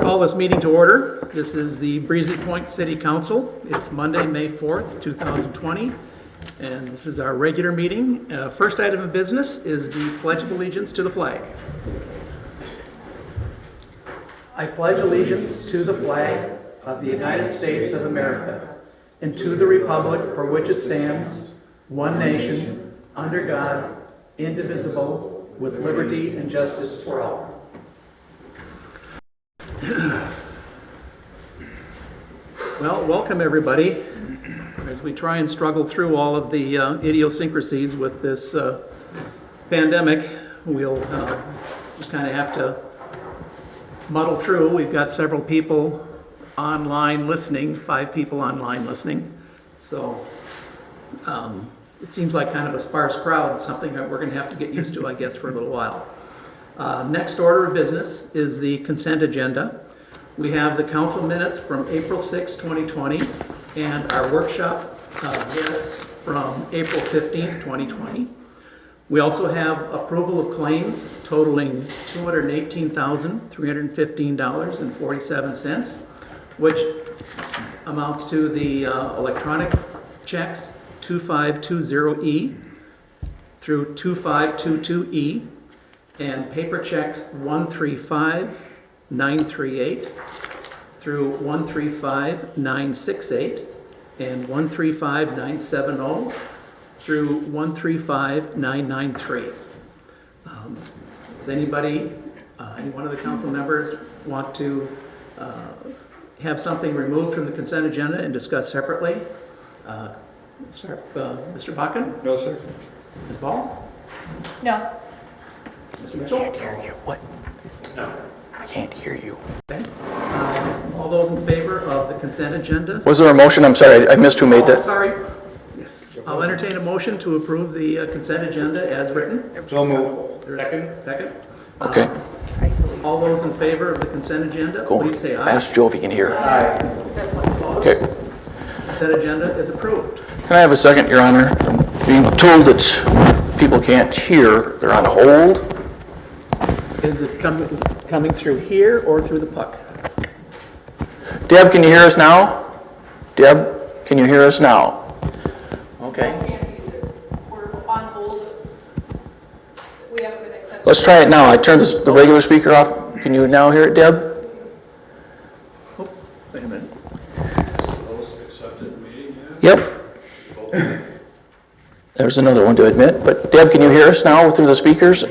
call this meeting to order. This is the Breezy Point City Council. It's Monday, May 4th, 2020, and this is our regular meeting. First item of business is the Pledge of Allegiance to the flag. I pledge allegiance to the flag of the United States of America and to the republic for which it stands, one nation, under God, indivisible, with liberty and justice for all. Well, welcome everybody. As we try and struggle through all of the idiosyncrasies with this pandemic, we'll just kind of have to muddle through. We've got several people online listening, 5 people online listening. So it seems like kind of a sparse crowd, something that we're going to have to get used to, I guess, for a little while. Next order of business is the consent agenda. We have the council minutes from April 6, 2020, and our workshop minutes from April 15th, 2020. We also have approval of claims totaling $218,315.47, which amounts to the electronic checks 2520E through 2522E, and paper checks 135938 through 135968 and 135970 through 135993. Does anybody, any one of the council members want to have something removed from the consent agenda and discussed separately? Start, Mr. Bakken? No, sir. Ms. Ball? No. Mr. Mitchell? I can't hear you. What? No. I can't hear you. Okay. All those in favor of the consent agenda? Was there a motion? I'm sorry, I missed who made Oh, that. sorry. Yes. I'll entertain a motion to approve the consent agenda as written. So moved. Second? Second. Okay, All those in favor of the consent agenda, go. please say aye. Ask Joe if he can hear. Okay. Consent agenda is approved. Can I have a second, Your Honor? I'm being told that people can't hear. They're on hold. Is it coming through here or through the puck? Deb, can you hear us now? Deb, can you hear us now? Okay. We're on hold. We haven't been accepted. Let's try it now. I turned the regular speaker off. Can you now hear it, Deb? Oh, wait a minute. Yep. There's another one to admit, but Deb, can you hear us now through the speakers?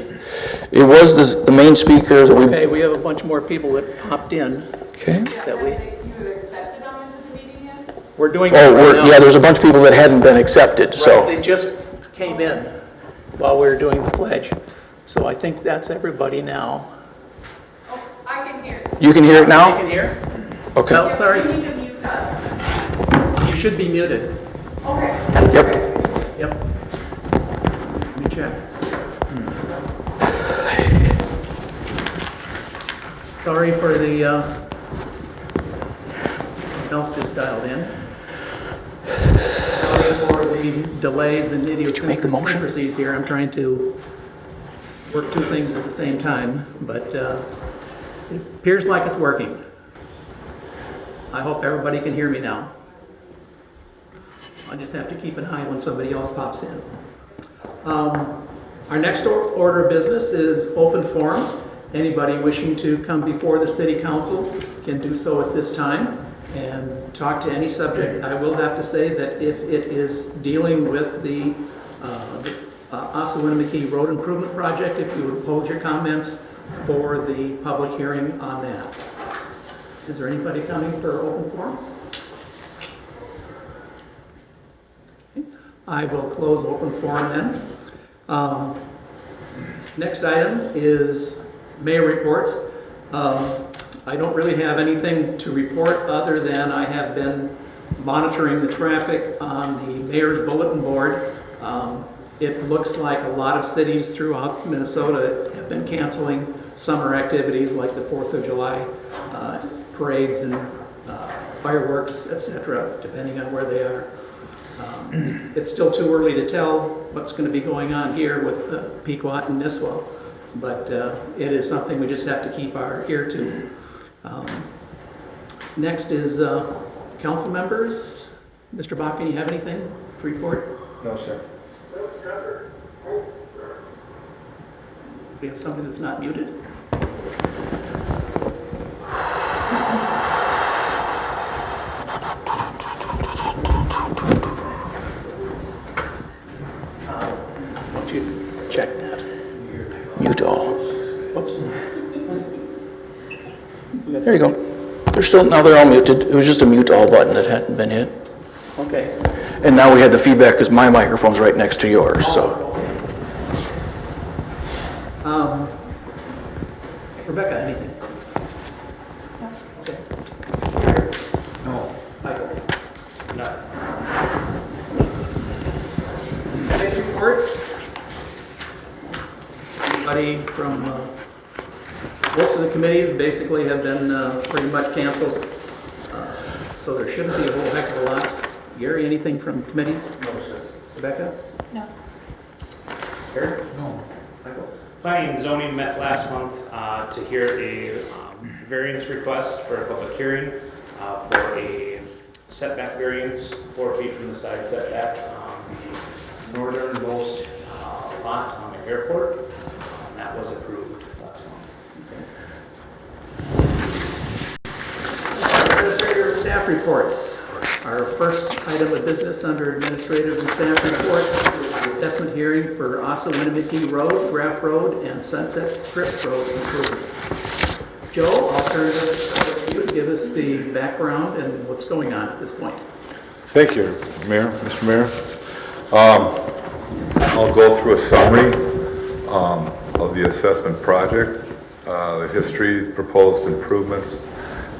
It was the main speaker that we... Okay, we have a bunch more people that popped in Okay. that we, You have accepted them into the meeting yet? we're doing. Oh, it right now. yeah, there's a bunch of people that hadn't been accepted, Right, so... they just came in while we were doing the pledge. So I think that's everybody now. Oh, I can hear. You can hear it You now? can hear? Okay. Oh, sorry. You need to mute us. You should be muted. Okay. Yep. Yep. Let me check. Sorry for the, else just dialed in. Sorry for the delays and make the motion? idiosyncrasies here. I'm trying to work 2 things at the same time, but it appears like it's working. I hope everybody can hear me now. I just have to keep an eye when somebody else pops in. Our next order of business is open forum. Anybody wishing to come before the city council can do so at this time and talk to any subject. I will have to say that if it is dealing with the Ossawinamakee Road Improvement Project, if you would hold your comments for the public hearing on that. Is there anybody coming for open forum? I will close open forum then. Next item is mayor reports. I don't really have anything to report other than I have been monitoring the traffic on the mayor's bulletin board. It looks like a lot of cities throughout Minnesota have been canceling summer activities like the 4th of July parades and fireworks, etc., depending on where they are. It's still too early to tell what's going to be going on here with Pequot and Nisswa, but it is something we just have to keep our ear to. Next is council members. Mr. Bach, can you have anything to report? No, sir. We have something that's not muted? Why don't you check that? Mute all. Whoops. There you go. They're all muted. It was just a mute all button that hadn't been hit. Okay. And now we had the feedback because my microphone's right next to yours, so. Rebecca, anything? Okay. No. Michael? No. Committee reports? Anybody from, most of the committees basically have been pretty much canceled, so there shouldn't be a whole heck of a lot. Gary, anything from committees? No, sir. Rebecca? No. Gary? No. Michael? Planning and zoning met last month to hear a variance request for a public hearing for a setback variance, 4 feet from the side setback on the northernmost lot on the airport. That was approved last month. Administrator and staff reports. Our first item of business under administrative and staff reports is the assessment hearing for Ossawinamakee Road, Graff Road, and Sunset Strip Road improvements. Joe, I'll turn it over to you to give us the background and what's going on at this point. Thank you, Mayor, Mr. Mayor. I'll go through a summary of the assessment project, the history, proposed improvements,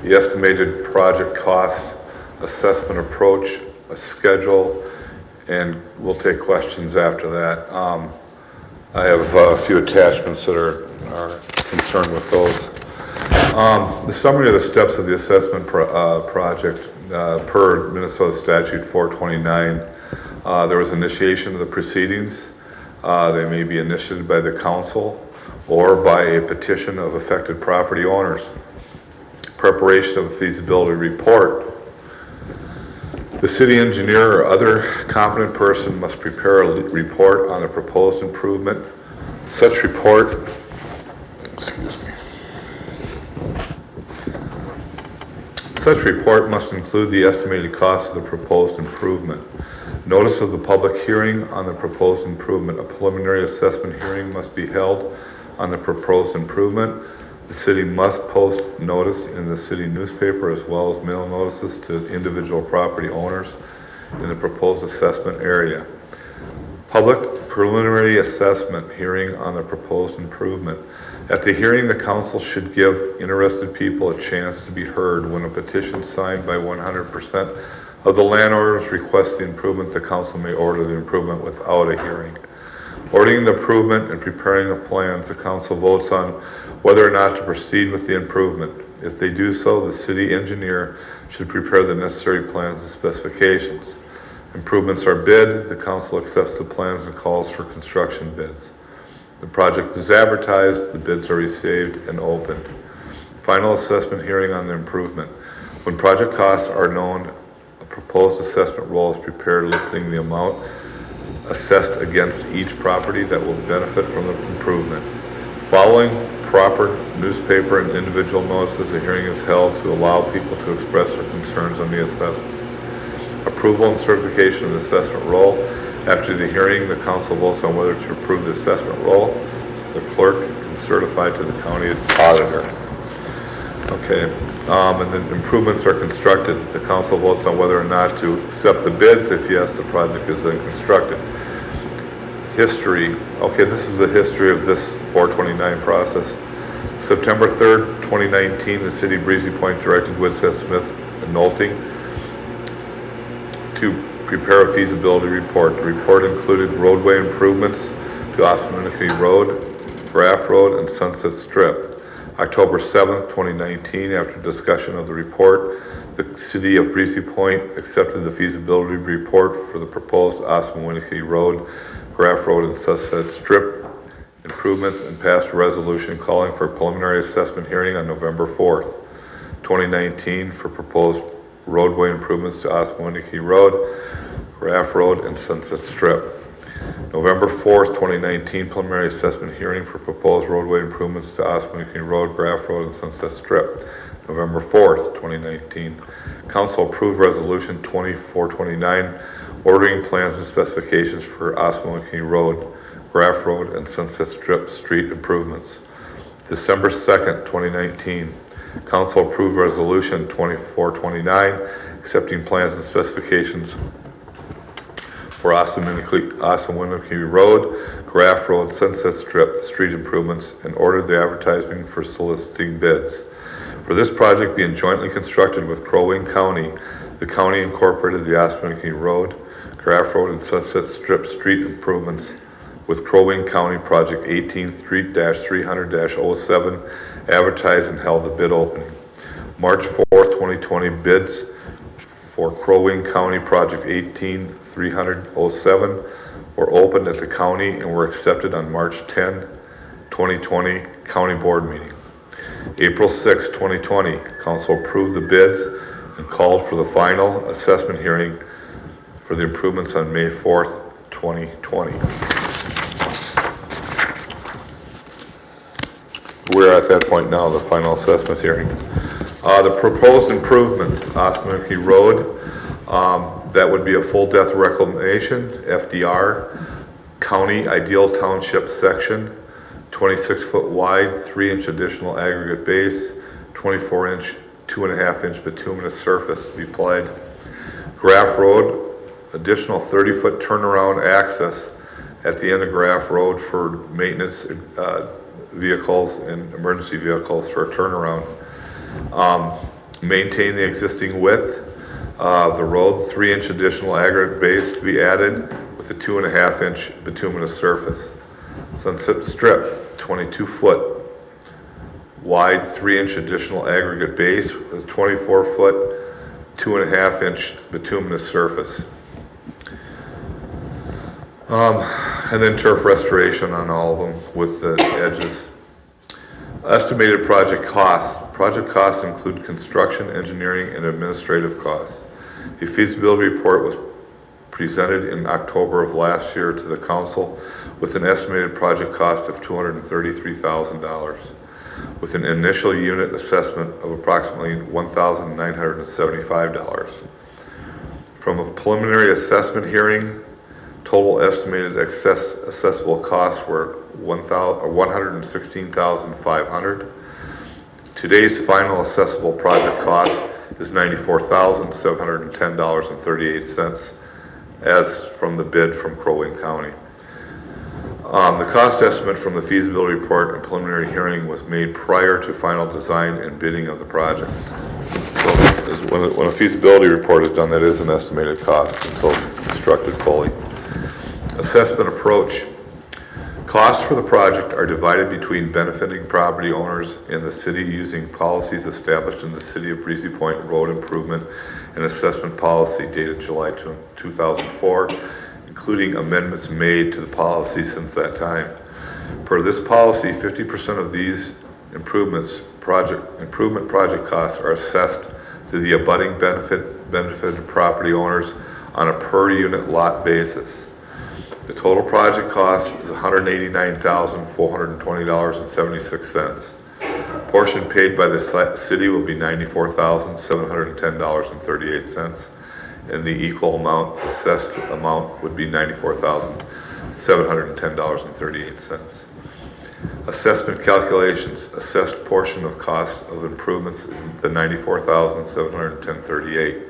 the estimated project cost, assessment approach, a schedule, and we'll take questions after that. I have a few attachments that are concerned with those. The summary of the steps of the assessment project per Minnesota Statute 429. There was initiation of the proceedings. They may be initiated by the council or by a petition of affected property owners. Preparation of a feasibility report. The city engineer or other competent person must prepare a report on the proposed improvement. Such report, Such report must include the estimated cost of the proposed improvement. Notice of the public hearing on the proposed improvement. A preliminary assessment hearing must be held on the proposed improvement. The city must post notice in the city newspaper as well as mail notices to individual property owners in the proposed assessment area. Public preliminary assessment hearing on the proposed improvement. At the hearing, the council should give interested people a chance to be heard. When a petition signed by 100% of the landowners requests the improvement, the council may order the improvement without a hearing. Ordering the improvement and preparing the plans, the council votes on whether or not to proceed with the improvement. If they do so, the city engineer should prepare the necessary plans and specifications. Improvements are bid, the council accepts the plans and calls for construction bids. The project is advertised, the bids are received and opened. Final assessment hearing on the improvement. When project costs are known, a proposed assessment roll is prepared listing the amount assessed against each property that will benefit from the improvement. Following proper newspaper and individual notices, a hearing is held to allow people to express their concerns on the assessment. Approval and certification of the assessment roll. After the hearing, the council votes on whether to approve the assessment roll. So the clerk can certify to the county auditor. Okay, and then improvements are constructed. The council votes on whether or not to accept the bids. If yes, the project is then constructed. History. Okay, this is the history of this 429 process. September 3rd, 2019, the city of Breezy Point directed Whitsett Smith and Nolting to prepare a feasibility report. The report included roadway improvements to Ossawinamakee Road, Graff Road, and Sunset Strip. October 7th, 2019, after discussion of the report, the city of Breezy Point accepted the feasibility report for the proposed Ossawinamakee Road, Graff Road, and Sunset Strip improvements and passed a resolution calling for a preliminary assessment hearing on November 4th, 2019 for proposed roadway improvements to Osmowiniki Road, Graff Road, and Sunset Strip. November 4th, 2019 preliminary assessment hearing for proposed roadway improvements to Osmowiniki Road, Graff Road, and Sunset Strip. November 4th, 2019. Council approved resolution 2429 ordering plans and specifications for Osmowiniki Road, Graff Road, and Sunset Strip street improvements. December 2nd, 2019. Council approved resolution 2429 accepting plans and specifications for Osmowiniki Road, Graff Road, Sunset Strip street improvements, and ordered the advertising for soliciting bids. For this project being jointly constructed with Crow Wing County, the county incorporated the Osmowiniki Road, Graff Road, and Sunset Strip street improvements with Crow Wing County Project 18-300-07 advertised and held the bid opening. March 4th, 2020 bids for Crow Wing County Project 18-300-07 were opened at the county and were accepted on March 10, 2020 county board meeting. April 6, 2020, council approved the bids and called for the final assessment hearing for the improvements on May 4th, 2020. We're at that point now, the final assessment hearing. The proposed improvements, Osmowiniki Road, that would be a full depth reclamation, FDR, county ideal township section, 26-foot wide, 3-inch additional aggregate base, 24-inch, 2.5-inch bituminous surface to be applied. Graff Road, additional 30-foot turnaround access at the end of Graff Road for maintenance vehicles and emergency vehicles for a turnaround. Maintain the existing width of the road, 3-inch additional aggregate base to be added with a 2.5-inch bituminous surface. Sunset Strip, 22-foot wide, 3-inch additional aggregate base with a 24-foot, 2.5-inch bituminous surface. And then turf restoration on all of them with the edges. Estimated project costs. Project costs include construction, engineering, and administrative costs. A feasibility report was presented in October of last year to the council with an estimated project cost of $233,000 with an initial unit assessment of approximately $1,975. From a preliminary assessment hearing, total estimated accessible costs were $116,500. Today's final assessable project cost is $94,710.38 as from the bid from Crow Wing County. The cost estimate from the feasibility report and preliminary hearing was made prior to final design and bidding of the project. So when a feasibility report is done, that is an estimated cost until it's constructed fully. Assessment approach. Costs for the project are divided between benefiting property owners and the city using policies established in the City of Breezy Point Road Improvement and Assessment Policy dated July 2004, including amendments made to the policy since that time. Per this policy, 50% of these improvement project costs are assessed to the abutting benefited property owners on a per unit lot basis. The total project cost is $189,420.76. Portion paid by the city will be $94,710.38, and the equal amount assessed amount would be $94,710.38. Assessment calculations. Assessed portion of cost of improvements is the $94,710.38.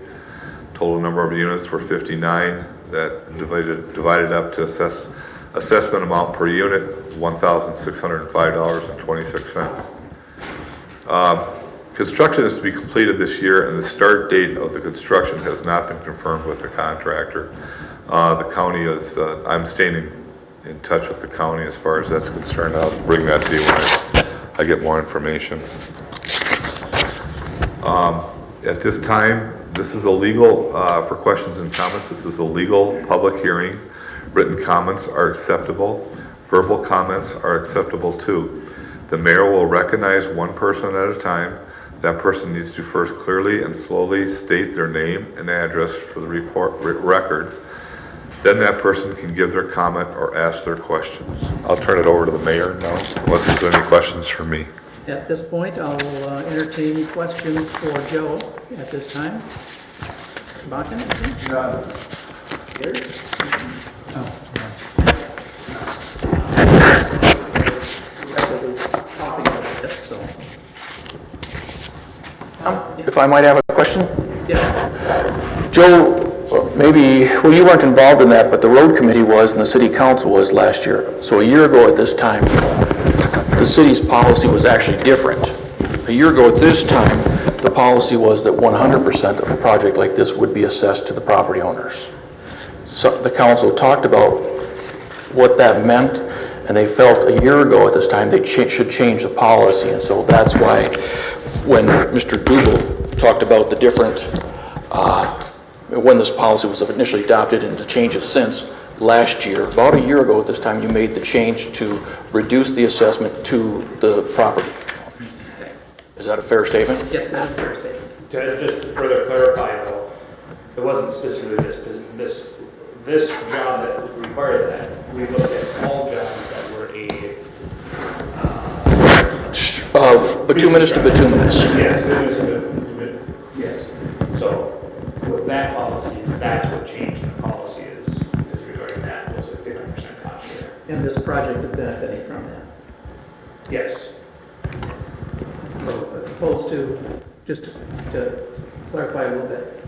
Total number of units were 59. That divided up to assessment amount per unit, $1,605.26. Construction is to be completed this year, and the start date of the construction has not been confirmed with the contractor. The county is, I'm staying in touch with the county as far as that's concerned. I'll bring that to you when I get more information. At this time, this is a legal, for questions and comments, this is a legal public hearing. Written comments are acceptable. Verbal comments are acceptable too. The mayor will recognize one person at a time. That person needs to first clearly and slowly state their name and address for the record. Then that person can give their comment or ask their questions. I'll turn it over to the mayor now, unless there's any questions for me. At this point, I'll entertain questions for Joe at this time. Bakken? If I might have a question? Yeah, Joe, maybe, well, you weren't involved in that, but the road committee was and the city council was last year. So a year ago at this time, the city's policy was actually different. A year ago at this time, the policy was that 100% of a project like this would be assessed to the property owners. So the council talked about what that meant, and they felt a year ago at this time they should change the policy. And so that's why when Mr. Dougal talked about the different, when this policy was initially adopted and the changes since last year, about a year ago at this time, you made the change to reduce the assessment to the property. Is that a fair statement? yes, that's a fair statement. Just to further clarify though, it wasn't specifically this job that required that. We looked at all jobs that were Bituminous to bituminous. Yes. So with that policy, that's what changed the policy is regarding that was a 50% cost share. And this project is benefiting from that. Yes. So as opposed to, just to clarify a little bit,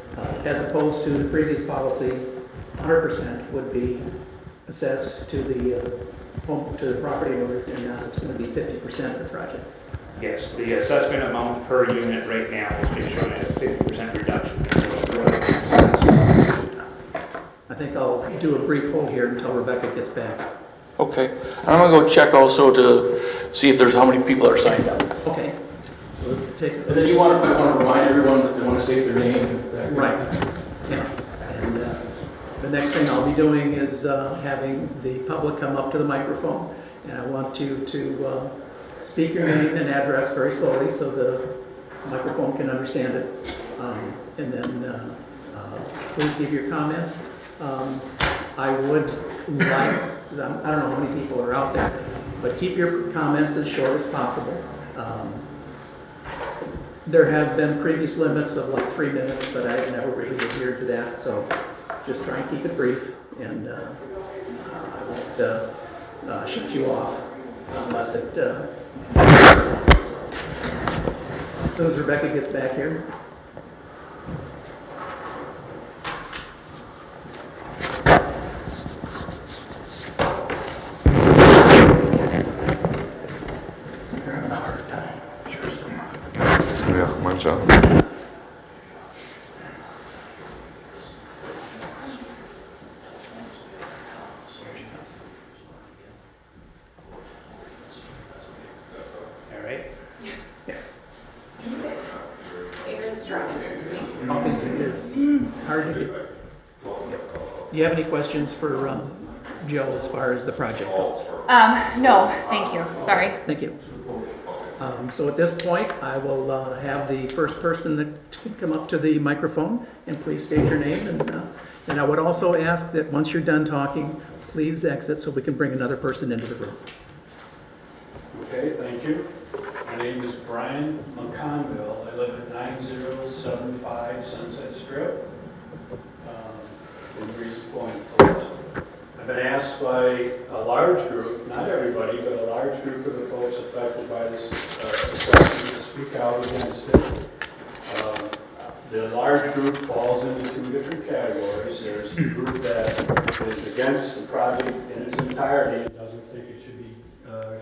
as opposed to the previous policy, 100% would be assessed to the property owners, and now it's going to be 50% of the project. Yes, the assessment amount per unit right now is being shown as a 50% reduction. I think I'll do a brief hold here until Rebecca gets back. Okay. And I'm gonna go check also to see if there's how many people are signed up. Okay. So let's take. And then I want to remind everyone that they want to state their name. Right. Yeah. And the next thing I'll be doing is having the public come up to the microphone. And I want you to speak your name and address very slowly so the microphone can understand it. And then please give your comments. I would like, I don't know how many people are out there, but keep your comments as short as possible. There has been previous limits of like 3 minutes, but I've never really adhered to that, so just try and keep it brief, and I won't shut you off unless it... As soon as Rebecca gets back here. Yeah, mine's on. All right. Aaron's dropping it to me. I think it is hard to get. Do you have any questions for Joe as far as the project goes? No, thank you, sorry. Thank you. So at this point, I will have the first person that come up to the microphone, and please state your name. And I would also ask that once you're done talking, please exit so we can bring another person into the room. Okay, thank you. My name is Brian McConville. I live at 9075 Sunset Strip, in Breeze Point, of course. I've been asked by a large group, not everybody, but a large group of the folks affected by this assessment to speak out against it. The large group falls into 2 different categories. There's the group that is against the project in its entirety, doesn't think it should be,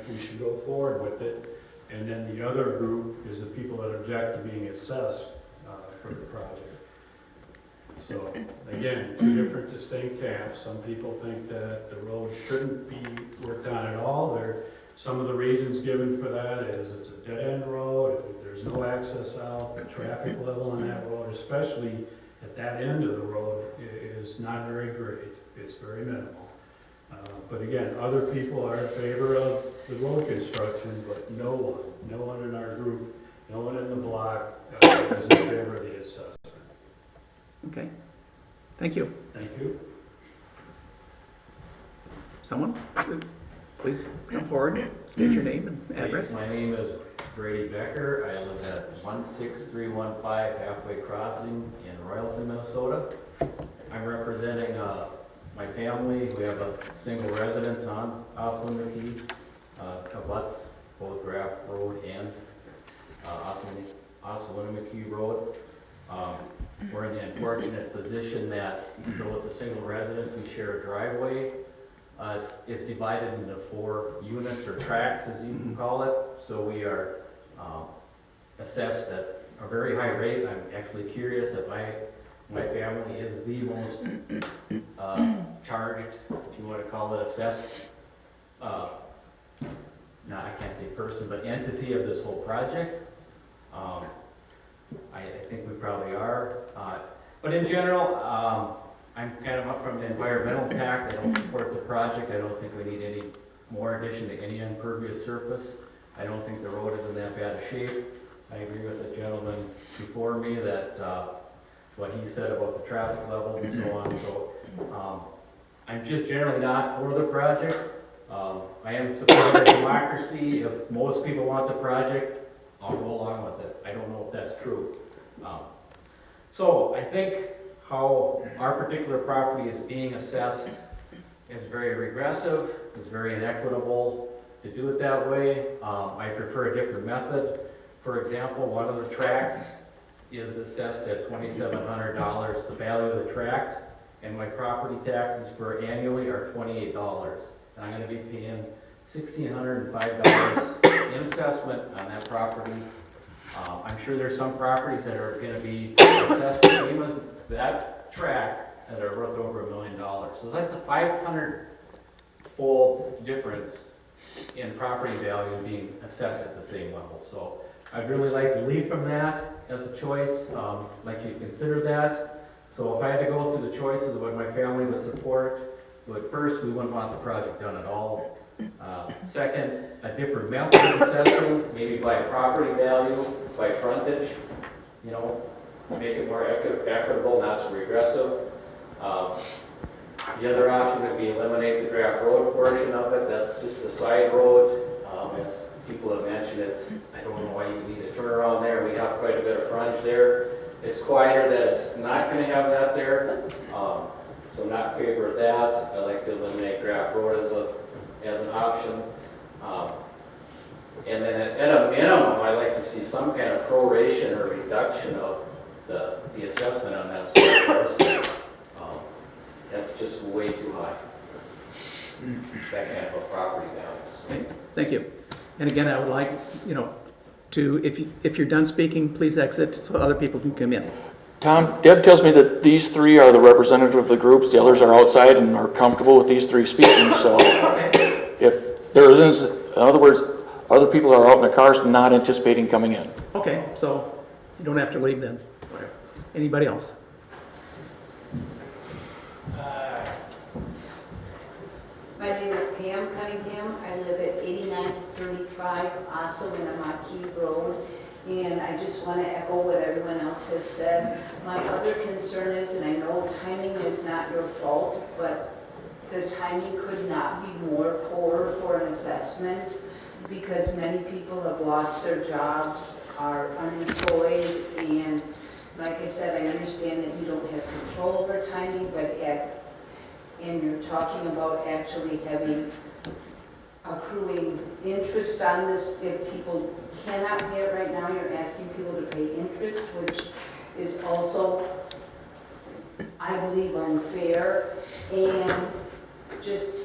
we should go forward with it. And then the other group is the people that object to being assessed for the project. So, again, 2 different distinct camps. Some people think that the road shouldn't be worked on at all. Some of the reasons given for that is it's a dead-end road, there's no access out, the traffic level on that road, especially at that end of the road, is not very great. It's very minimal. But again, other people are in favor of the road construction, but no one in our group No one in the block is in favor of the assessment. Okay, thank you. Thank you. Someone, please come forward, state your name and address. My name is Brady Becker. I live at 16315 Halfway Crossing in Royalton, Minnesota. I'm representing my family. We have a single residence on Oslin-McKee, abuts both Graff Road and Oslin-McKee Road. We're in the unfortunate position that though it's a single residence, we share a driveway. It's divided into 4 units or tracts, as you can call it. So we are assessed at a very high rate. I'm actually curious if my family is the most charged, if you want to call it, assessed. Now I can't say person, but entity of this whole project. I think we probably are. But in general, I'm kind of up from the environmental pact. I don't support the project. I don't think we need any more addition to any impervious surface. I don't think the road is in that bad a shape. I agree with the gentleman before me that what he said about the traffic levels and so on. So I'm just generally not for the project. I am supporting democracy. If most people want the project, I'll go along with it. I don't know if that's true. So I think how our particular property is being assessed is very regressive, is very inequitable to do it that way. I prefer a different method. For example, one of the tracts is assessed at $2,700, the value of the tract, and my property taxes for annually are $28. And I'm going to be paying $1,605 in assessment on that property. I'm sure there's some properties that are going to be assessed the same as that tract that are worth over $1 million. So that's a 500-fold difference in property value being assessed at the same level. So I'd really like relief from that as a choice. Like you consider that. So if I had to go through the choices of what my family would support, first, we wouldn't want the project done at all. Second, a different method of assessing, maybe by property value, by frontage, you know, make it more equitable, not so regressive. The other option would be eliminate the Graff Road portion of it. That's just a side road. As people have mentioned, I don't know why you need a turnaround there. We have quite a bit of frontage there. It's quieter that it's not going to have that there. So I'm not in favor of that. I like to eliminate Graff Road as an option. And then at a minimum, I'd like to see some kind of proration or reduction of the assessment on that sort of parcel. That's just way too high. That kind of a property value. Okay, thank you. And again, I would like, to, if you're done speaking, please exit so other people can come in. Tom, Deb tells me that these 3 are the representative of the groups. The others are outside and are comfortable with these 3 speaking. So if there is, in other words, other people are out in their cars not anticipating coming in. Okay, so you don't have to leave then. Anybody else? My name is Pam Cunningham. I live at 8935 Oslin-McKee Road. And I just want to echo what everyone else has said. My other concern is, and I know timing is not your fault, but the timing could not be more poor for an assessment because many people have lost their jobs, are unemployed, and like I said, I understand that you don't have control over timing, but and you're talking about actually having accruing interest on this. If people cannot pay it right now, you're asking people to pay interest, which is also, I believe, unfair. And just,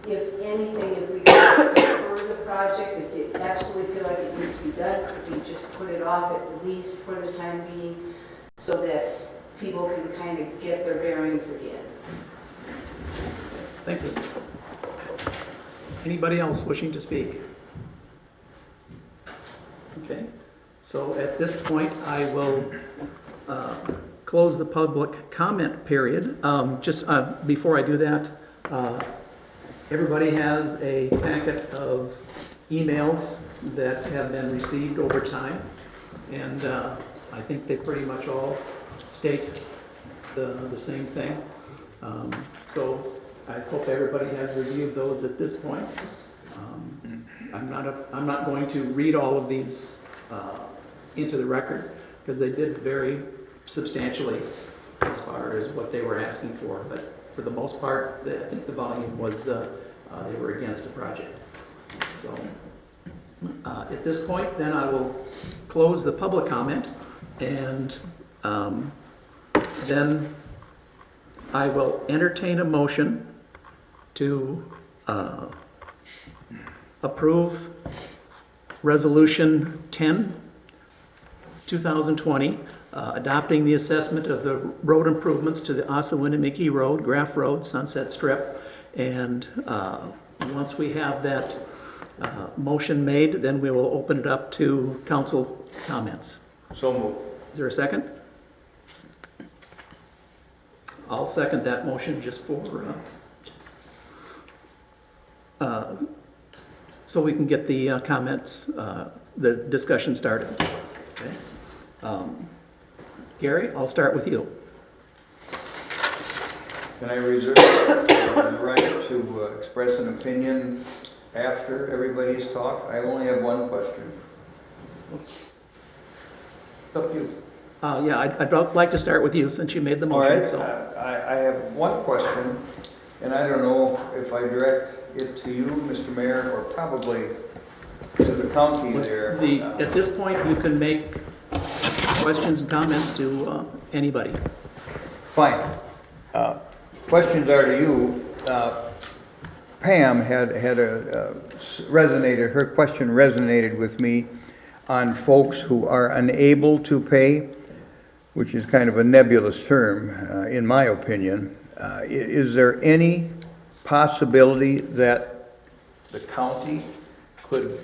if anything, if we could defer the project, if you absolutely feel like it needs to be done, could we just put it off at least for the time being so that people can kind of get their bearings again? Thank you. Anybody else wishing to speak? Okay, so at this point, I will close the public comment period. Just before I do that, everybody has a packet of emails that have been received over time. And I think they pretty much all state the same thing. So I hope everybody has reviewed those at this point. I'm not going to read all of these into the record, because they did vary substantially as far as what they were asking for. But for the most part, I think the volume was, they were against the project. So at this point, then I will close the public comment, and then I will entertain a motion to approve Resolution 10, 2020, adopting the assessment of the road improvements to the Ossawinnamakee Road, Graff Road, Sunset Strip. And once we have that motion made, then we will open it up to council comments. So moved. Is there a second? I'll second that motion just for, so we can get the comments, the discussion started. Okay. Gary, I'll start with you. Can I reserve the right to express an opinion after everybody's talk? I only have one question. It's up to you. Yeah, I'd like to start with you since you made the All motion. right, So. I have one question, and I don't know if I direct it to you, Mr. Mayor, or probably to the county there. At this point, you can make questions and comments to anybody. Fine. Questions are to you. Pam had resonated, her question resonated with me on folks who are unable to pay, which is kind of a nebulous term, in my opinion. Is there any possibility that the county could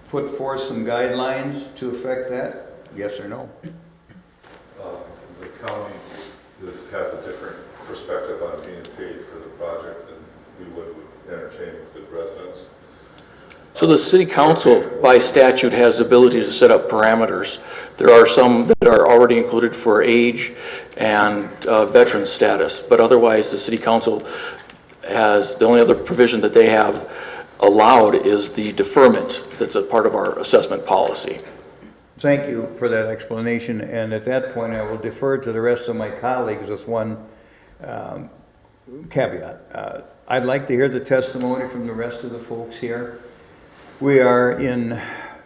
put forth some guidelines to affect that? Yes or no? The county has a different perspective on being paid for the project than we would entertain with the residents. So the city council, by statute, has the ability to set up parameters. There are some that are already included for age and veteran status, but otherwise the city council has, the only other provision that they have allowed is the deferment that's a part of our assessment policy. Thank you for that explanation, and at that point I will defer to the rest of my colleagues with one caveat. I'd like to hear the testimony from the rest of the folks here. We are in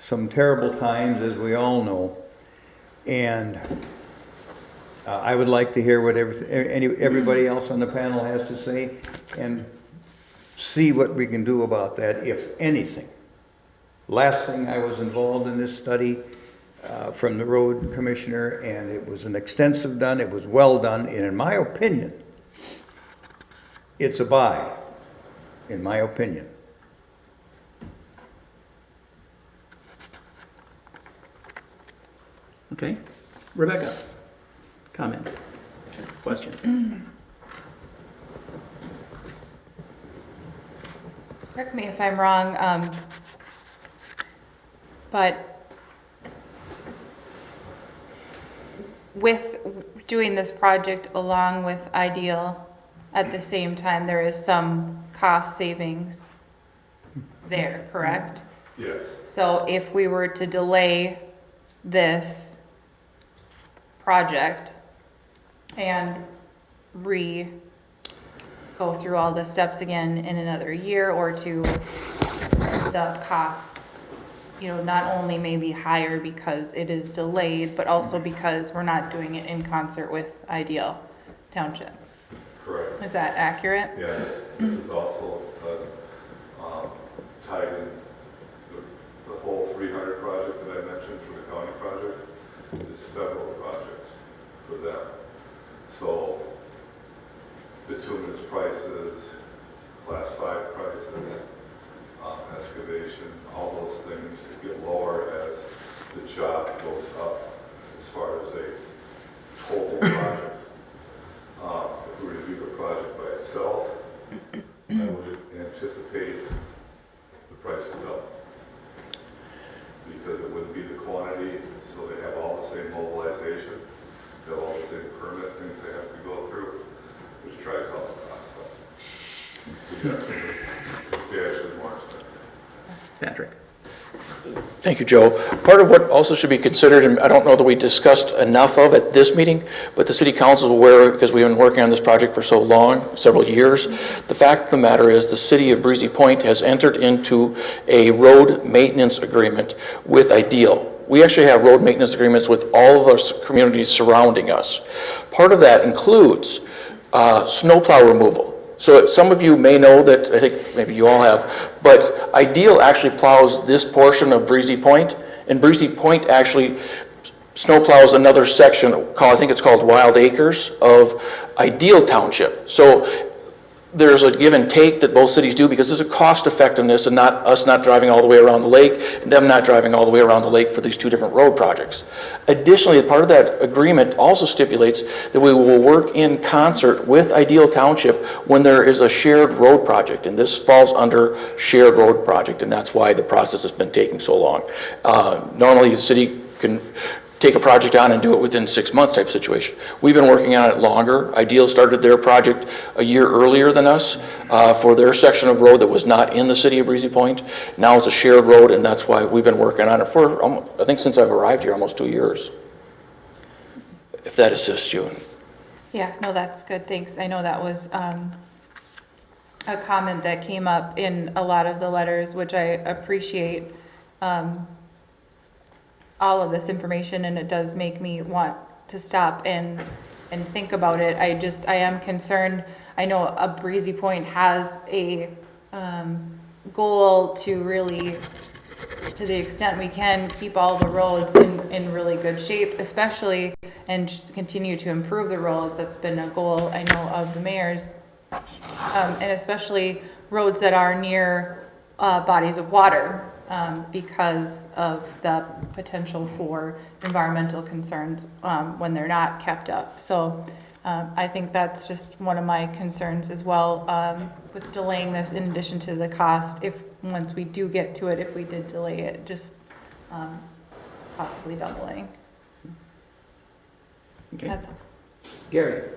some terrible times, as we all know, and I would like to hear what everybody else on the panel has to say and see what we can do about that, if anything. Last thing, I was involved in this study from the road commissioner, and it was an extensive done, it was well done, and in my opinion, it's a buy, in my opinion. Okay. Rebecca, comments, questions? Correct me if I'm wrong, but with doing this project along with Ideal, at the same time, there is some cost savings there, correct? Yes. So if we were to delay this project and go through all the steps again in another year or two, the costs, not only may be higher because it is delayed, but also because we're not doing it in concert with Ideal Township. Correct. Is that accurate? Yeah, this is also tied in the whole 300 project that I mentioned for the county project. There's several projects for them. So bituminous prices, class 5 prices, excavation, all those things get lower as the job goes up as far as a total project. If we were to do the project by itself, I would anticipate the price to go. Because it wouldn't be the quantity, so they have all the same mobilization, they have all the same permit things they have to go through, which drives all the costs up. So yes, it's actually more expensive. Patrick? Thank you, Joe. Part of what also should be considered, and I don't know that we discussed enough of at this meeting, but the city council is aware, because we've been working on this project for so long, several years. The fact of the matter is the city of Breezy Point has entered into a road maintenance agreement with Ideal. We actually have road maintenance agreements with all of our communities surrounding us. Part of that includes snowplow removal. So some of you may know that, I think maybe you all have, but Ideal actually plows this portion of Breezy Point, and Breezy Point actually snowplows another section called, I think it's called Wild Acres of Ideal Township. So there's a give and take that both cities do because there's a cost effectiveness and not us not driving all the way around the lake and them not driving all the way around the lake for these two different road projects. Additionally, part of that agreement also stipulates that we will work in concert with Ideal Township when there is a shared road project, and this falls under shared road project, and that's why the process has been taking so long. Normally the city can take a project on and do it within 6 months type situation. We've been working on it longer. Ideal started their project a year earlier than us for their section of road that was not in the city of Breezy Point. Now it's a shared road, and that's why we've been working on it for, I think since I've arrived here, almost 2 years. If that assists you. Yeah, no, that's good, thanks. I know that was a comment that came up in a lot of the letters, which I appreciate all of this information, and it does make me want to stop and think about it. I am concerned. I know a Breezy Point has a goal to really, to the extent we can, keep all the roads in really good shape, especially, and continue to improve the roads. That's been a goal, I know, of the mayor's, and especially roads that are near bodies of water. Because of the potential for environmental concerns when they're not kept up. So I think that's just one of my concerns as well with delaying this, in addition to the cost, if once we do get to it, if we did delay it, just possibly doubling. Okay. That's all. Gary?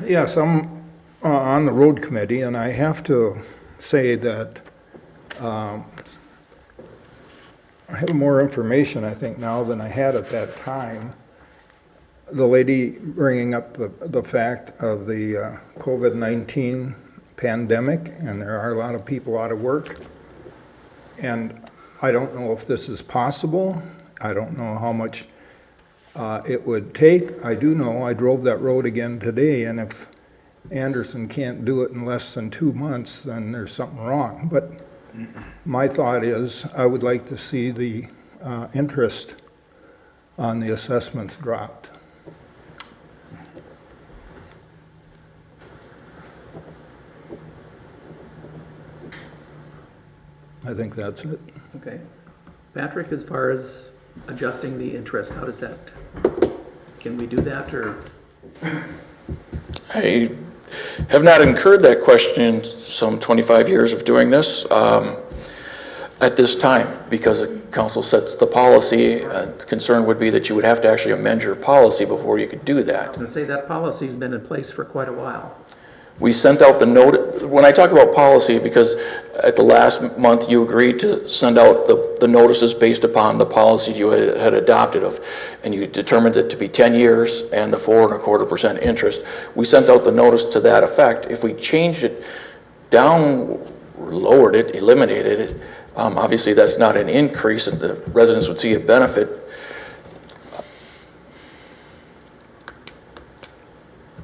Yes, I'm on the road committee, and I have to say that I have more information, I think, now than I had at that time. The lady bringing up the fact of the COVID-19 pandemic, and there are a lot of people out of work. And I don't know if this is possible. I don't know how much it would take. I do know I drove that road again today, and if Anderson can't do it in less than 2 months, then there's something wrong. But my thought is I would like to see the interest on the assessments dropped. I think that's it. Okay. Patrick, as far as adjusting the interest, how does that, can we do that, or? I have not incurred that question in some 25 years of doing this at this time, because the council sets the policy. The concern would be that you would have to actually amend your policy before you could do I was that. going to say that policy's been in place for quite a while. We sent out the note, when I talk about policy, because at the last month you agreed to send out the notices based upon the policy you had adopted of, and you determined it to be 10 years and the 4.25% interest. We sent out the notice to that effect. If we changed it down, lowered it, eliminated it, obviously that's not an increase, and the residents would see a benefit.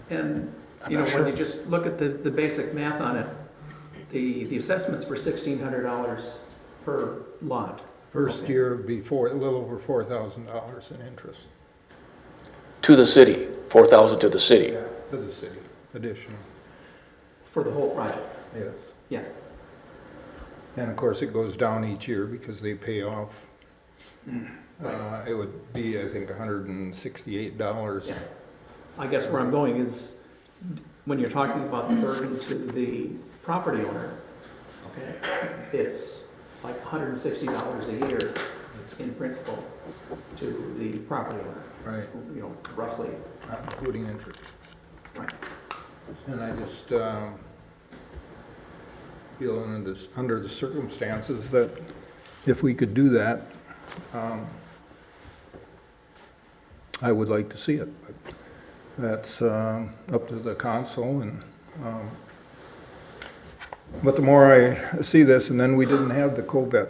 And, you know, when you just look at the basic math on it, the assessment's for $1,600 per lot. First year would be a little over $4,000 in interest. To the city, 4,000 to the city. Yeah, to the city, additional, For the whole project, yes. yeah. And of course, it goes down each year because they pay off. It would be, I think, $168. Yeah. I guess where I'm going is, when you're talking about the burden to the property owner, okay? It's like $160 a year in principal to the property owner, Right, you know, roughly. not including interest. Right. And I just feel under the circumstances that if we could do that, I would like to see it. But that's up to the council. And but the more I see this, and then we didn't have the COVID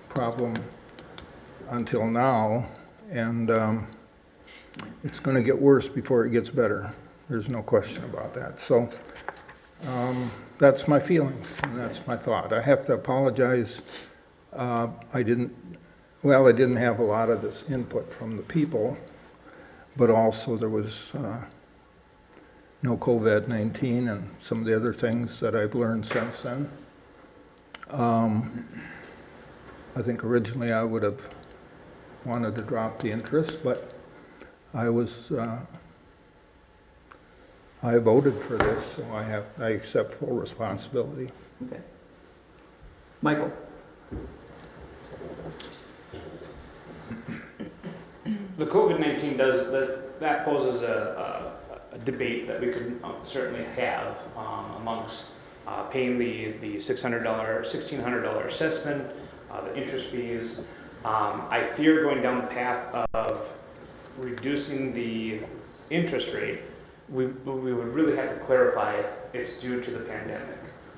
problem until now, and it's going to get worse before it gets better. There's no question about that. So that's my feelings, and that's my thought. I have to apologize. I didn't have a lot of this input from the people, but also there was no COVID-19 and some of the other things that I've learned since then. I think originally I would have wanted to drop the interest, but I voted for this, so I accept full responsibility. Okay. Michael? The COVID-19 that poses a debate that we could certainly have amongst paying the $1,600 assessment, the interest fees. I fear going down the path of reducing the interest rate. We would really have to clarify it's due to the pandemic.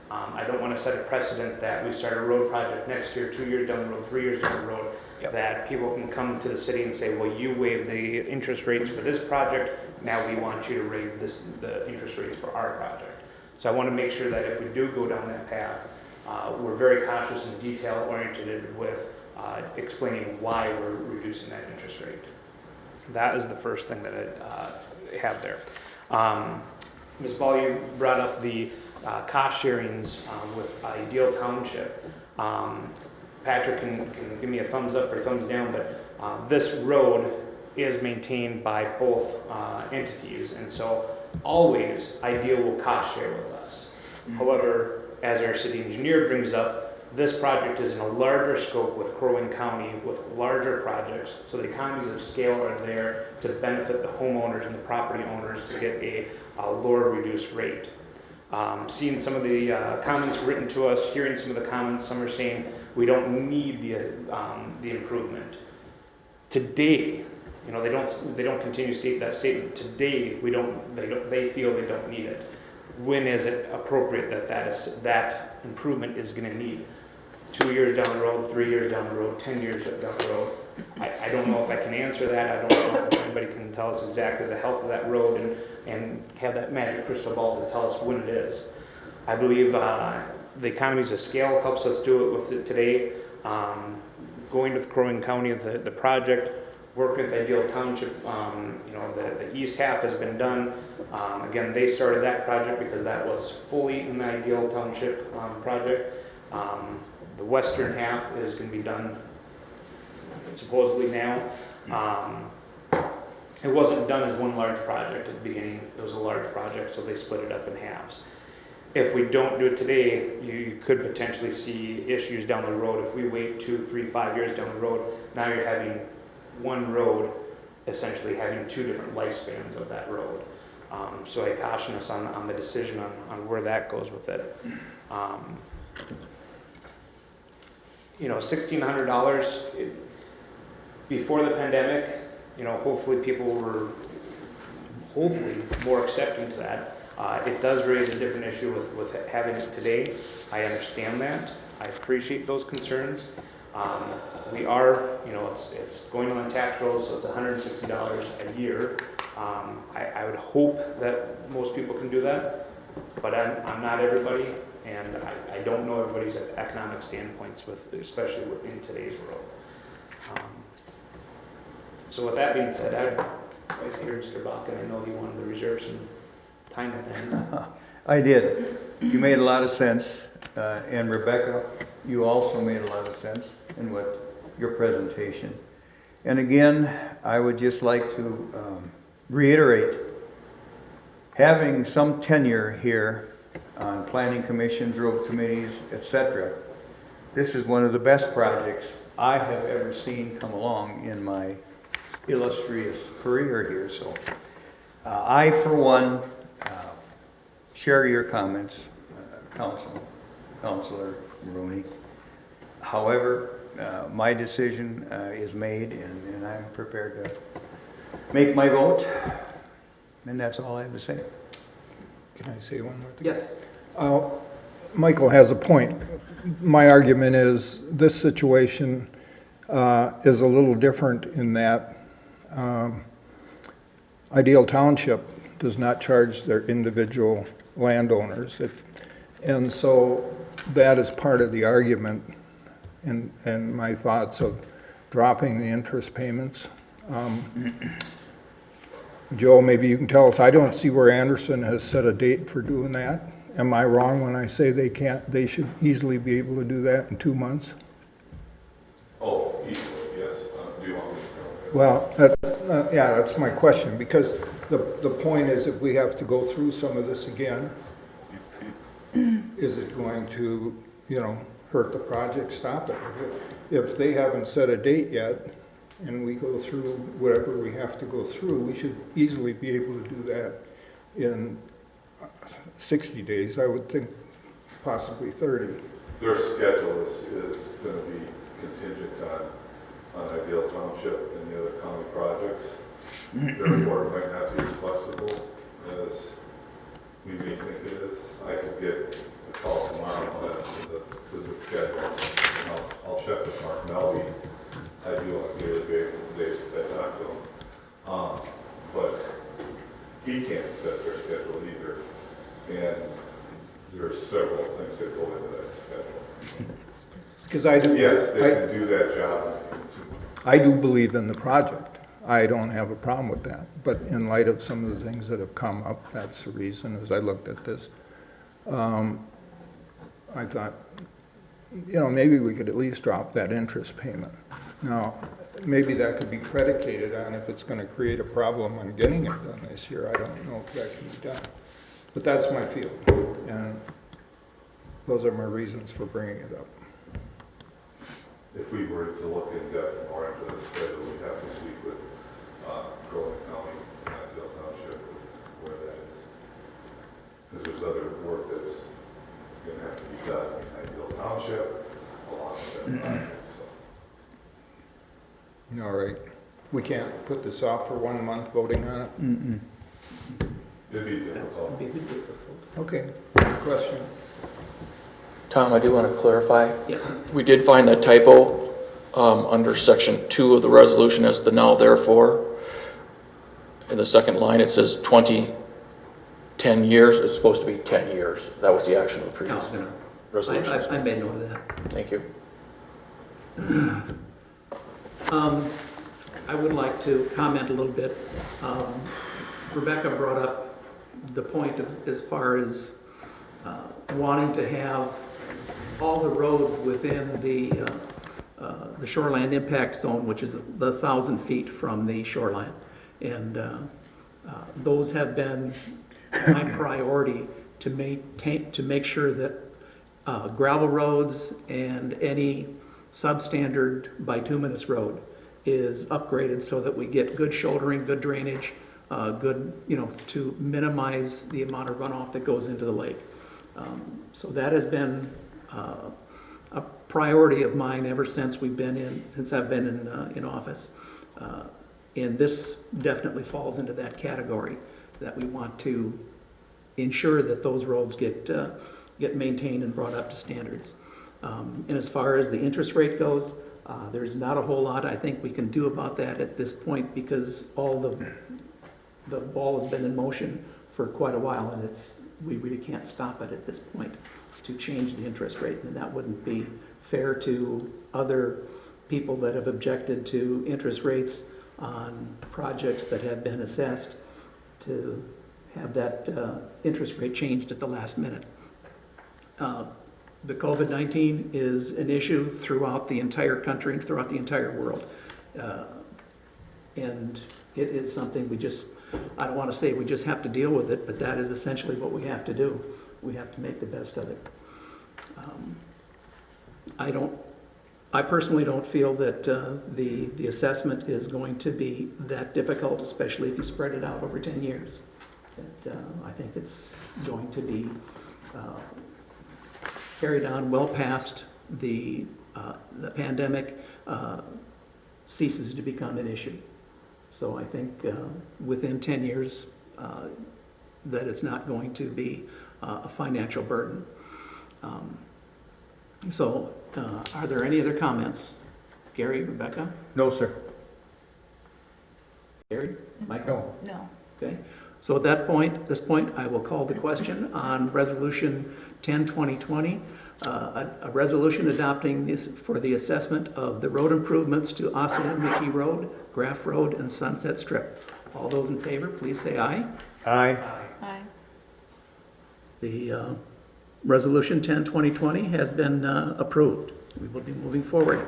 I don't want to set a precedent that we start a road project next year, 2 years down the road, 3 years down the road, that people can come to the city and say, well, you waived the interest rates for this project, now we want you to waive the interest rates for our project. So I want to make sure that if we do go down that path, we're very cautious and detail-oriented with explaining why we're reducing that interest rate. That is the first thing that I have there. Ms. Ball, you brought up the cost sharings with Ideal Township. Patrick can give me a thumbs up or thumbs down, but this road is maintained by both entities, and so always Ideal will cost share with us. However, as our city engineer brings up, this project is in a larger scope with Crow Wing County with larger projects, so the economies of scale are there to benefit the homeowners and the property owners to get a lower reduced rate. Seeing some of the comments written to us, hearing some of the comments, some are saying we don't need the improvement. Today, you know, they don't continue to state that statement. Today, they feel they don't need it. When is it appropriate that improvement is going to need? 2 years down the road, 3 years down the road, 10 years down the road. I don't know if I can answer that. I don't know if anybody can tell us exactly the health of that road and have that magic crystal ball to tell us when it is. I believe the economies of scale helps us do it with it today. Going with Crow Wing County, the project, working with Ideal Township, you know, the east half has been done. Again, they started that project because that was fully an Ideal Township project. The western half is going to be done supposedly now. It wasn't done as one large project at the beginning. It was a large project, so they split it up in halves. If we don't do it today, you could potentially see issues down the road. If we wait 2, 3, 5 years down the road, now you're having one road essentially having 2 different lifespans of that road. So I caution us on the decision on where that goes with it. You know, $1,600 before the pandemic, you know, hopefully people were more accepting to that. It does raise a different issue with having it today. I understand that. I appreciate those concerns. We are, you know, it's going on the tax rolls, so it's $160 a year. I would hope that most people can do that, but I'm not everybody, and I don't know everybody's economic standpoints, especially in today's world. So with that being said, I'd like to hear Mr. Balkin. I know he wanted to reserve some time at the end. I did. You made a lot of sense, and Rebecca, you also made a lot of sense in your presentation. And again, I would just like to reiterate, having some tenure here on planning commissions, road committees, etc. This is one of the best projects I have ever seen come along in my illustrious career here, so. I, for one, share your comments, Councilor Rooney. However, my decision is made, and I'm prepared to make my vote, and that's all I have to say. Can I say one more thing? Yes. Michael has a point. My argument is this situation is a little different in that Ideal Township does not charge their individual landowners. And so that is part of the argument and my thoughts of dropping the interest payments. Joe, maybe you can tell us, I don't see where Anderson has set a date for doing that. Am I wrong when I say they should easily be able to do that in 2 months? Oh, easily, yes. Do you want me to? Well, yeah, that's my question, because the point is if we have to go through some of this again, is it going to, hurt the project, stop it? If they haven't set a date yet, and we go through whatever we have to go through, we should easily be able to do that in 60 days, I would think possibly 30. Their schedule is going to be contingent on Ideal Township and the other county projects. Their report might not be as flexible as we may think it is. I could get a call tomorrow to the schedule. And I'll check with Mark Melby. I do on a daily basis I talk to him. But he can't set their schedule either. And there are several things that go into that schedule. Because I do. Yes, they can do that job in 2 months. I do believe in the project. I don't have a problem with that. But in light of some of the things that have come up, that's the reason, as I looked at this, I thought, maybe we could at least drop that interest payment. Now, maybe that could be predicated on if it's going to create a problem on getting it done this year. I don't know if that can be done. But that's my feeling, and those are my reasons for bringing it up. If we were to look in depth more into this schedule, we'd have to speak with Crow County, Ideal Township, where that is. Because there's other work that's going to have to be done in Ideal Township along with that project, so. All right. We can't put this off for 1 month voting on it? It'd be difficult. Okay. Question? Tom, I do want to clarify. Yes. We did find that typo under section 2 of the resolution as the now therefore. In the second line, it says 10 years. It's supposed to be 10 years. That was the action of the previous resolution. I made note of that. Thank you. I would like to comment a little bit. Rebecca brought up the point of, as far as wanting to have all the roads within the shoreline impact zone, which is the 1,000 feet from the shoreline. And those have been my priority to make sure that gravel roads and any substandard bituminous road is upgraded so that we get good shouldering, good drainage, good, to minimize the amount of runoff that goes into the lake. So that has been a priority of mine ever since I've been in office. And this definitely falls into that category, that we want to ensure that those roads get maintained and brought up to standards. And as far as the interest rate goes, there's not a whole lot I think we can do about that at this point, because all the ball has been in motion for quite a while, and we really can't stop it at this point to change the interest rate, and that wouldn't be fair to other people that have objected to interest rates on projects that have been assessed, to have that interest rate changed at the last minute. The COVID-19 is an issue throughout the entire country and throughout the entire world. And it is something I don't want to say we just have to deal with it, but that is essentially what we have to do. we have to make the best of it. I personally don't feel that the assessment is going to be that difficult, especially if you spread it out over 10 years. I think it's going to be carried on well past the pandemic ceases to become an issue. So I think within 10 years that it's not going to be a financial burden. So are there any other comments? Gary, Rebecca? No, sir. Gary? Michael? No. Okay. So at this point, I will call the question on Resolution 10-2020, a resolution adopting this for the assessment of the road improvements to Ossawin-Mickey Road, Graff Road, and Sunset Strip. All those in favor, please say aye. Aye. Aye. The Resolution 10-2020 has been approved. We will be moving forward.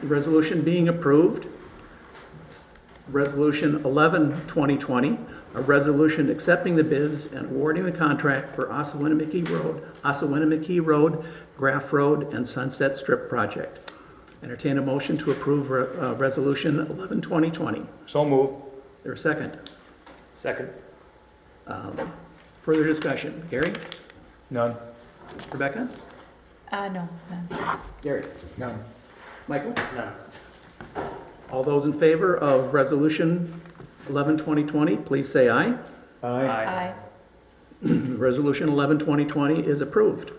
The resolution being approved, Resolution 11-2020, a resolution accepting the bids and awarding the contract for Ossawin-Mickey Road, Graff Road, and Sunset Strip project. Entertain a motion to approve Resolution 11-2020. So moved. There a second? Second. Further discussion. Gary? None. Rebecca? No, none. Gary? None. Michael? None. All those in favor of Resolution 11-2020, please say aye. Aye. Aye. Resolution 11-2020 is approved.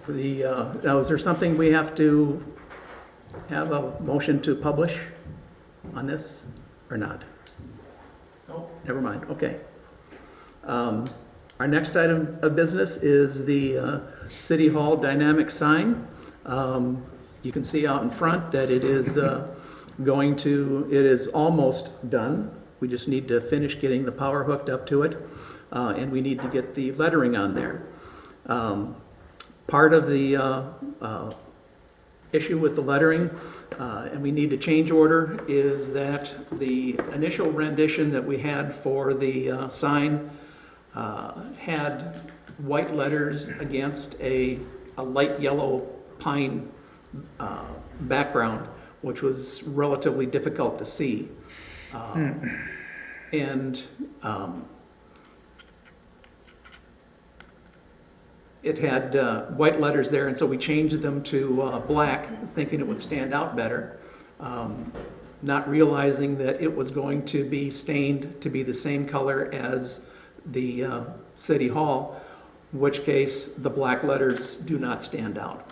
Now, is there something we have to have a motion to publish on this or not? No. Never mind, okay. Our next item of business is the City Hall dynamic sign. You can see out in front that it is it is almost done. We just need to finish getting the power hooked up to it, and we need to get the lettering on there. Part of the issue with the lettering, and we need to change order, is that the initial rendition that we had for the sign had white letters against a light yellow pine background, which was relatively difficult to see. And it had white letters there, and so we changed them to black, thinking it would stand out better, not realizing that it was going to be stained to be the same color as the City Hall, in which case the black letters do not stand out.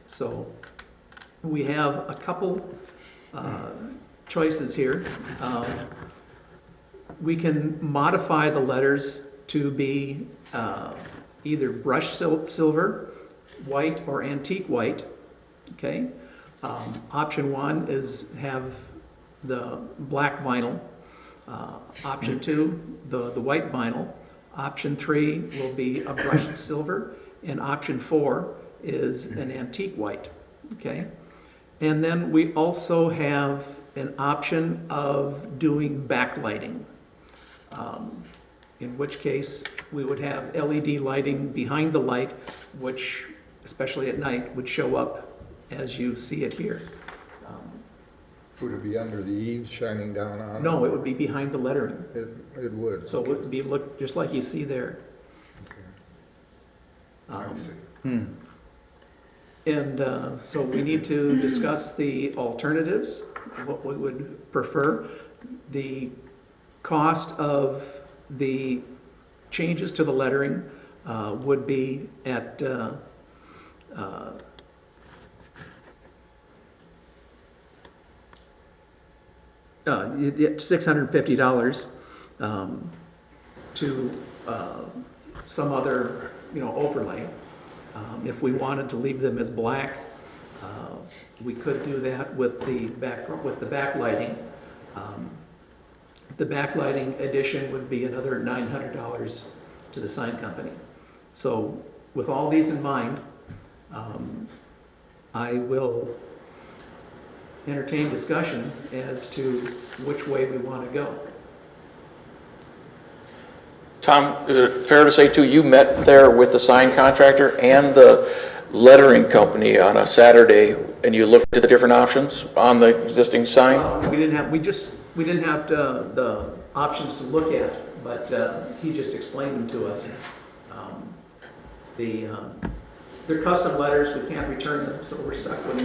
So we have a couple choices here. We can modify the letters to be either brushed silver, white, or antique white, okay? Option one is have the black vinyl. Option two, the white vinyl. Option three will be a brushed silver, and option four is an antique white, okay? And then we also have an option of doing backlighting, in which case we would have LED lighting behind the light, which, especially at night, would show up as you see it here. Would it be under the eaves shining down on it? No, it would be behind the lettering. It would. So it would be look just like you see there. I see. And so we need to discuss the alternatives, what we would prefer. The cost of the changes to the lettering would be at $650 to some other, overlay. If we wanted to leave them as black, we could do that with the backlighting. The backlighting addition would be another $900 to the sign company. So with all these in mind, I will entertain discussion as to which way we want to go. Tom, is it fair to say too, you met there with the sign contractor and the lettering company on a Saturday, and you looked at the different options on the existing sign? We didn't have the options to look at, but he just explained them to us. They're custom letters, we can't return them, so we're stuck with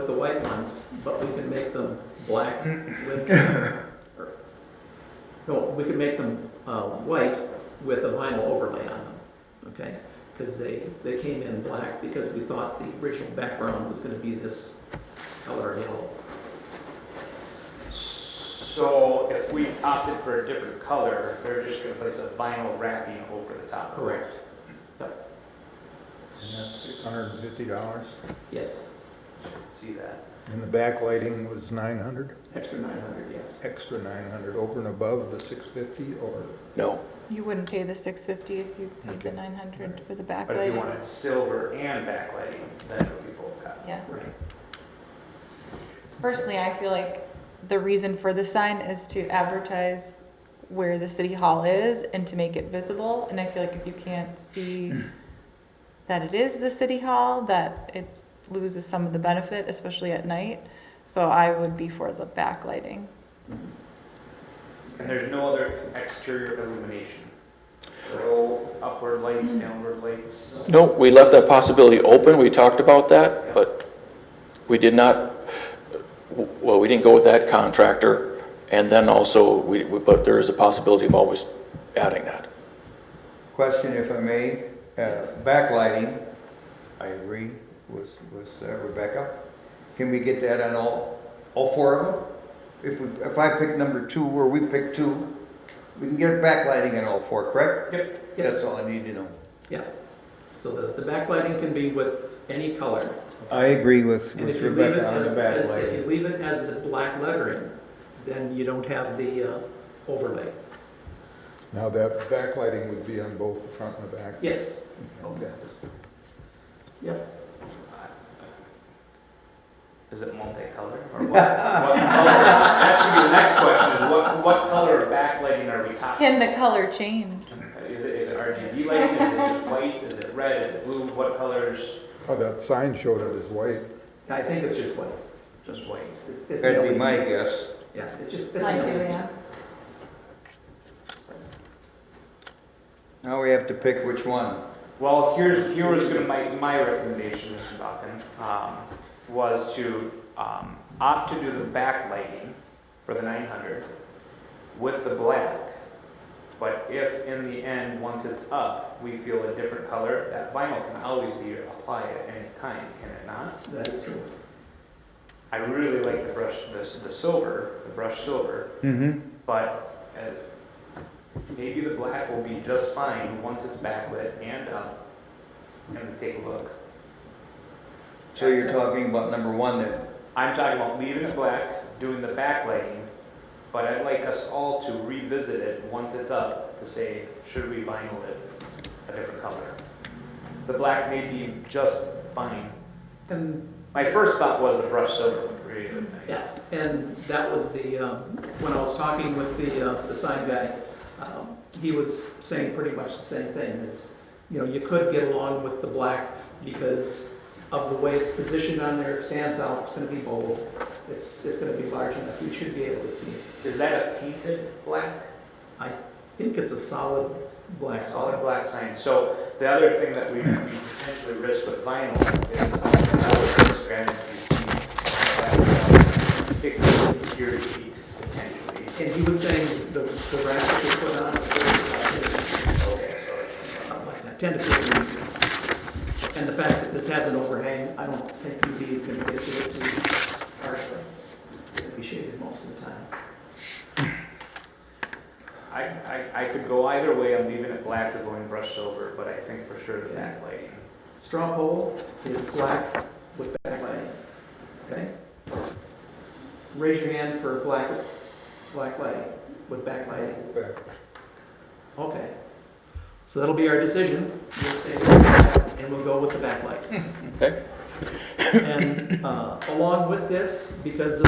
the white ones, but we can make them black with, no, we can make them white with a vinyl overlay on them, okay? Because they came in black because we thought the original background was gonna be this color yellow. So if we opted for a different color, they're just gonna place a vinyl wrapping over the top. Correct. Yep. And that's $650, Yes, See that? and the backlighting was 900, extra 900, yes. extra 900, over and above the 650, or? No. You wouldn't pay the 650 if you paid the 900 for the But if you backlight. wanted silver and backlighting, then it would be both costs. Yeah. Right. Personally, I feel like the reason for the sign is to advertise where the city hall is and to make it visible. And I feel like if you can't see that it is the city hall, that it loses some of the benefit, especially at night. So I would be for the backlighting. And there's no other exterior illumination? No upward lights, downward lights? No, we left that possibility open, we talked about that, but we did not, well, we didn't go with that contractor, and then also, but there is a possibility of always adding that. Question, if I may, backlighting, I agree with Rebecca. Can we get that on all four of them? If I pick number 2, or we pick 2, we can get backlighting on all 4, correct? Yep. That's Yes. all I need to know. Yeah. So the backlighting can be with any color. I agree with And if you leave it Rebecca on the as, if backlighting. you leave it as the black lettering, then you don't have the overlay. Now, that backlighting would be on both the front and the back? Yes. Okay. Yep. Is it multicolored or what? What color? That's gonna be the next question, is what color of backlighting are we talking? Can the color change? Is it RGB lighting, is it just white, is it red, is it blue, what colors? Oh, that sign showed it as white. I think it's just white. Just white. It's That'd be LED. my guess. Yeah, it's just, it's Mine too, LED. yeah. Now we have to pick which one. Well, here was gonna my recommendation, Mr. Falcon, was to opt to do the backlighting for the 900 with the black. But if in the end, once it's up, we feel a different color, that vinyl can always be applied at any time, can it not? That is true. I really like the brush, the silver, the brushed silver, Mm-hmm. but maybe the black will be just fine once it's backlit and up. And take a look. So you're talking about number 1 then? I'm talking about leaving it black, doing the backlighting, but I'd like us all to revisit it once it's up to say, should we vinyl it a different color? The black may be just fine. And My first thought was the brushed silver would really look nice. yes, and that was the, when I was talking with the sign guy, he was saying pretty much the same thing, is, you could get along with the black because of the way it's positioned on there, it stands out, it's gonna be bold, it's gonna be large enough, you should be able to see it. Is that a painted black? I think it's a solid black. Solid black sign. So the other thing that we potentially risk with vinyl is it could appear to be potentially. And he was saying the rack that they put on, Okay, so something like that, 10 to 15. And the fact that this has an overhang, I don't think UV is gonna get to it too harshly. It's gonna be shaded most of the time. I could go either way. I'm leaving it black or going brushed silver, but I think for sure the backlighting. Straw pole is black with backlighting, okay? Raise your hand for black lighting with backlighting. Back. Okay. So that'll be our decision. We'll stay with that, and we'll go with the backlight. Okay? And along with this, because of,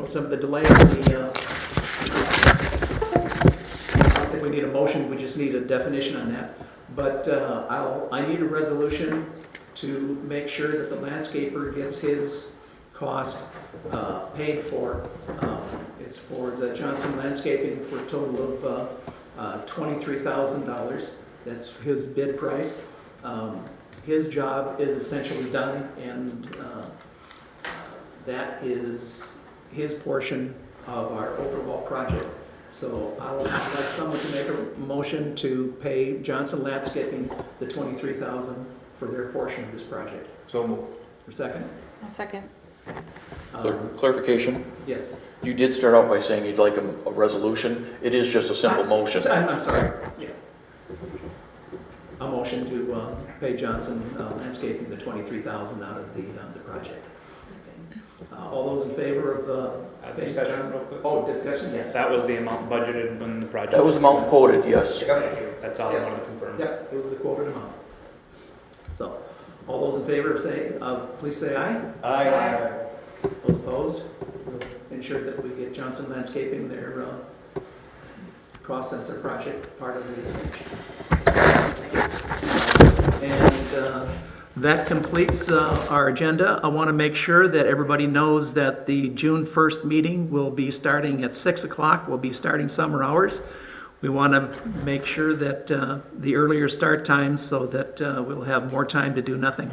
some of the delay on the we need a motion, we just need a definition on that. But I need a resolution to make sure that the landscaper gets his cost paid for. It's for the Johnson Landscaping for a total of $23,000. That's his bid price. His job is essentially done, and that is his portion of our overall project. So I'd like someone to make a motion to pay Johnson Landscaping the $23,000 for their portion of this project. So moved. For second? A second. Clarification, Yes. you did start out by saying you'd like a resolution. It is just a simple motion. I'm sorry. Yeah. A motion to pay Johnson Landscaping the $23,000 out of the project. Okay. All those in favor of paying Discussion Johnson? real quick. Oh, discussion, yes. That was the amount budgeted when the project. That was the amount quoted, yes. Thank you. That's all I Yes. wanted to confirm. Yep, it was the quoted amount. So, all those in favor of please say aye. Aye. Those opposed? We'll ensure that we get Johnson Landscaping their cost as their project part of this. And that completes our agenda. I want to make sure that everybody knows that the June 1st meeting will be starting at 6 o'clock. We'll be starting summer hours. We want to make sure that the earlier start times so that we'll have more time to do nothing.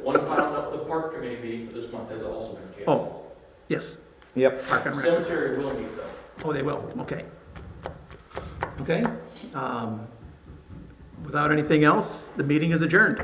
One final note, the park committee meeting for this month has also been canceled. Oh, yes. Yep. Park and Rec. Cemetery will meet though. Oh, they will, okay. Okay. Without anything else, the meeting is adjourned.